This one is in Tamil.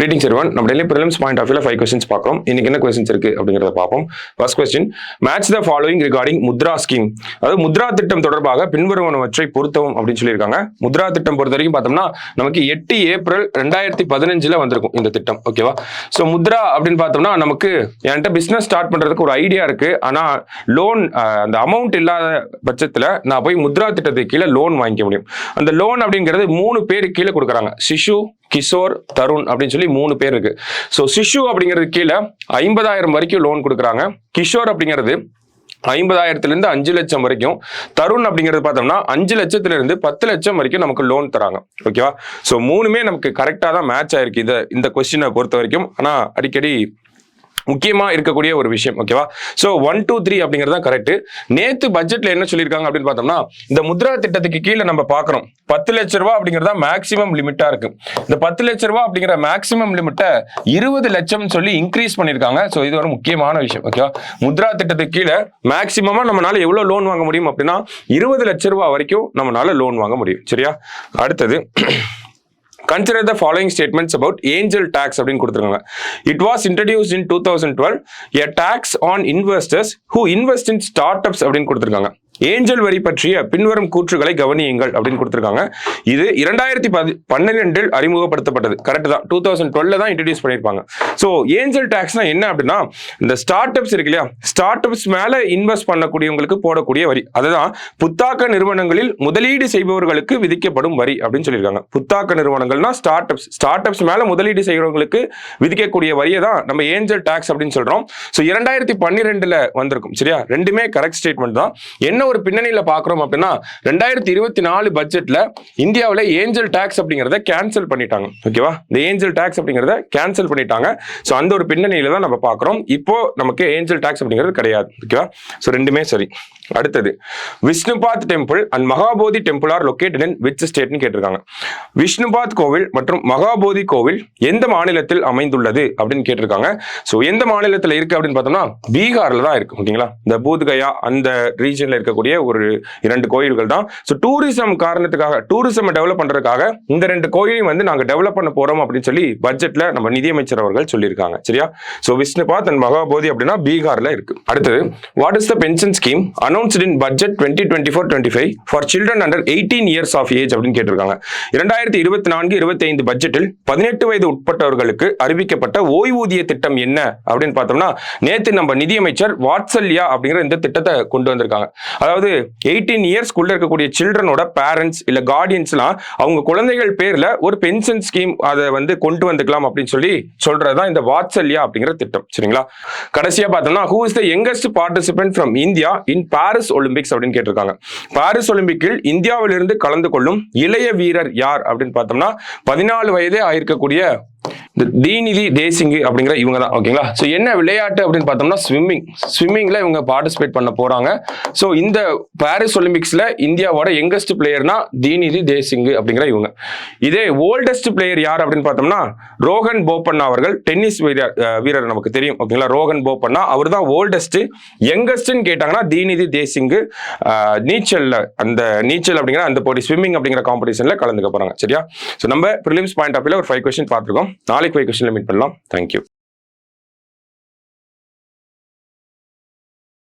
Greetings everyone. நம்ம டெய்லி prelims பாயிண்ட் ஆஃப் வியூல 5 questions பார்க்கிறோம். இன்னைக்கு என்ன questions இருக்கு அப்படிங்கறத பார்ப்போம். First question, match the following regarding Mudra scheme. அதாவது முத்ரா திட்டம் தொடர்பாக பின்வருவனவற்றை பொருத்தவும் அப்படின்னு சொல்லியிருக்காங்க. முத்ரா திட்டம் பொறுத்த வரைக்கும் பார்த்தோம்னா நமக்கு 8 ஏப்ரல் 2015ல வந்திருக்கும் இந்த திட்டம். ஓகேவா? ஸோ முத்ரா அப்படின்னு பார்த்தோம்னா நமக்கு என்கிட்ட பிசினஸ் ஸ்டார்ட் பண்றதுக்கு ஒரு ஐடியா இருக்கு. ஆனா லோன் அந்த அமௌண்ட் இல்லாத பட்சத்துல நான் போய் முத்ரா திட்டத்துக்கு கீழே லோன் வாங்கிக்க முடியும். அந்த லோன் அப்படிங்கிறது 3 பேருக்கு கீழே கொடுக்குறாங்க. சிஷு, கிஷோர், தருண் அப்படின்னு சொல்லி 3 பேர் இருக்கு. ஸோ சிஷு அப்படிங்கிறது கீழே 50,000 வரைக்கும் லோன் கொடுக்குறாங்க. கிஷோர் அப்படிங்கிறது 50,000 5 லட்சம் வரைக்கும். தருண் அப்படிங்கிறது பார்த்தோம்னா 5 லட்சத்திலிருந்து 10 லட்சம் வரைக்கும் நமக்கு லோன் தராங்க. ஓகேவா? ஸோ 3மே நமக்கு கரெக்டாக தான் மேட்ச் ஆயிருக்கு இந்த கொஸ்டினை பொறுத்த வரைக்கும். ஆனால் அடிக்கடி முக்கியமா இருக்கக்கூடிய ஒரு விஷயம். ஓகேவா? சோ 1 2 3 அப்படிங்கிறது தான் கரெக்ட். நேத்து பட்ஜெட்ல என்ன சொல்லியிருக்காங்க அப்படின்னு பார்த்தோம்னா இந்த முத்ரா திட்டத்துக்கு கீழே நம்ம பாக்குறோம் 10 லட்சம் ரூபாய் அப்படிங்கிறதா மேக்சிமம் லிமிட்டா இருக்கு. இந்த 10 லட்சம் ரூபாய் அப்படிங்கிற மேக்சிமம் லிமிட்டை 20 லட்சம் சொல்லி இன்க்ரீஸ் பண்ணிருக்காங்க. சோ இது ஒரு முக்கியமான விஷயம். ஓகேவா? முத்ரா திட்டத்துக்கு கீழே மேக்சிமமா நம்மளால எவ்வளவு லோன் வாங்க முடியும் அப்படின்னா 20 லட்சம் ரூபாய் வரைக்கும் நம்மளால லோன் வாங்க முடியும். சரியா? அடுத்தது, consider the following statements about angel tax அப்படின்னு கொடுத்திருக்காங்க. It was introduced in 2012, a tax on investors who invest in startups அப்படின்னு கொடுத்திருக்காங்க. ஏஞ்சல் வரி பற்றிய பின்வரும் கூற்றுகளை கவனியுங்கள் அப்படின்னு கொடுத்திருக்காங்க. இது 2012 அறிமுகப்படுத்தப்பட்டது. கரெக்ட் தான். 2012 தான் இன்ட்ரடியூஸ் பண்ணிருப்பாங்க. ஸோ ஏஞ்சல் டாக்ஸ்னா என்ன அப்படின்னா இந்த ஸ்டார்ட் அப்ஸ் இருக்கு இல்லையா, ஸ்டார்ட் அப்ஸ் மேல இன்வெஸ்ட் பண்ணக்கூடியவங்களுக்கு போடக்கூடிய வரி. அதுதான் புத்தாக்க நிறுவனங்களில் முதலீடு செய்பவர்களுக்கு விதிக்கப்படும் வரி அப்படின்னு சொல்லியிருக்காங்க. புத்தாக்க நிறுவனங்கள்னா ஸ்டார்ட் அப்ஸ் மேல முதலீடு செய்கிறவங்களுக்கு விதிக்கக்கூடிய வரியை தான் நம்ம ஏஞ்சல் டாக்ஸ் அப்படின்னு சொல்றோம். ஸோ 2012 வந்திருக்கும். சரியா? ரெண்டுமே கரெக்ட் ஸ்டேட்மெண்ட் தான். என்ன ஒரு பின்னணியில பாக்குறோம் அப்படின்னா 2024 பட்ஜெட்ல இந்தியாவில் ஏஞ்சல் டாக்ஸ் அப்படிங்கறத கேன்சல் பண்ணிட்டாங்க. ஓகேவா? இந்த ஏஞ்சல் டாக்ஸ் அப்படிங்கறத கேன்சல் பண்ணிட்டாங்க. சோ அந்த ஒரு பின்னணியில தான் நம்ம பாக்குறோம். இப்போ நமக்கு ஏஞ்சல் டாக்ஸ் அப்படிங்கிறது கிடையாது. ஓகேவா? சோ ரெண்டுமே சரி. அடுத்தது, Vishnupad temple and Mahabodhi temple are located in which ஸ்டேட்னு கேட்டிருக்காங்க. விஷ்ணுபாத் கோவில் மற்றும் மகாபோதி கோவில் எந்த மாநிலத்தில் அமைந்துள்ளது அப்படின்னு கேட்டிருக்காங்க. சோ எந்த மாநிலத்தில் இருக்கு அப்படின்னு பார்த்தோம்னா பீகார்ல தான் இருக்கு. ஓகேங்களா? இந்த பூத்கயா அந்த ரீஜன்ல இருக்கக்கூடிய ஒரு 2 கோயில்கள் தான். சோ டூரிசம் காரணத்துக்காக, டூரிசம் டெவலப் பண்றதுக்காக இந்த 2 கோயிலையும் வந்து நாங்க டெவலப் பண்ண போறோம் அப்படின்னு சொல்லி பட்ஜெட்ல நம்ம நிதியமைச்சர் அவர்கள் சொல்லியிருக்காங்க. சரியா? சோ விஷ்ணுபாத் அண்ட் மகாபோதி அப்படின்னா பீகார்ல இருக்கு. அடுத்தது, what is the pension scheme announced in budget 2024-25 for children under 18 years of age அப்படின்னு கேட்டிருக்காங்க. 2024-25 பட்ஜெட்டில் 18 வயது உட்பட்டவர்களுக்கு அறிவிக்கப்பட்ட ஓய்வூதிய திட்டம் என்ன அப்படின்னு பார்த்தோம்னா நேத்து நம்ம நிதியமைச்சர் வாத்சல்யா அப்படிங்கிற இந்த திட்டத்தை கொண்டு வந்திருக்காங்க. அதாவது 18 இயர்ஸ்க்குள்ள இருக்கக்கூடிய சில்ட்ரனோட பேரண்ட்ஸ் இல்ல கார்டியன்ஸ்லாம் அவங்க குழந்தைகள் பேர்ல ஒரு பென்ஷன் ஸ்கீம் அதை வந்து கொண்டு வந்துக்கலாம் அப்படின்னு சொல்லி சொல்றதுதான் இந்த வாத்சல்யா அப்படிங்கிற திட்டம். சரிங்களா? கடைசியா பார்த்தோம்னா who is the youngest participant from India in Paris Olympics அப்படின்னு கேட்டிருக்காங்க. பாரிஸ் ஒலிம்பிக்கில் இந்தியாவிலிருந்து கலந்து கொள்ளும் இளைய வீரர் யார் அப்படின்னு பார்த்தோம்னா 14 வயதே ஆயிருக்கக்கூடிய தீநிதி தேசிங் அப்படிங்கிற இவங்க தான். ஓகேங்களா? ஸோ என்ன விளையாட்டு அப்படின்னு பார்த்தோம்னா ஸ்விம்மிங்ல இவங்க பார்ட்டிசிபேட் பண்ண போறாங்க. ஸோ இந்த பாரிஸ் ஒலிம்பிக்ஸ்ல இந்தியாவோட யங்கஸ்ட் பிளேயர்னா தீநிதி தேசிங் அப்படிங்கிற இவங்க. இதே ஓல்டஸ்ட் பிளேயர் யார் அப்படின்னு பார்த்தோம்னா ரோஹன் போபண்ணா அவர்கள், டென்னிஸ் வீரர் நமக்கு தெரியும். ஓகேங்களா? ரோஹன் போபண்ணா அவர் தான் ஓல்டஸ்ட். யங்கஸ்ட்னு கேட்டாங்கன்னா தீநிதி தேசிங் நீச்சல் அப்படிங்கிற அந்த போட்டி ஸ்விம்மிங் அப்படிங்கிற காம்படிஷன்ல கலந்துக்க போறாங்க. சரியா? ஸோ நம்ம பிரிலிம்ஸ் பாயிண்ட் ஆஃப் வியூல ஒரு 5 கொஸ்டின் பார்த்துருக்கோம். நாளைக்கு 5 கொஸ்டின்ல மீட் பண்ணலாம். தேங்க்யூ.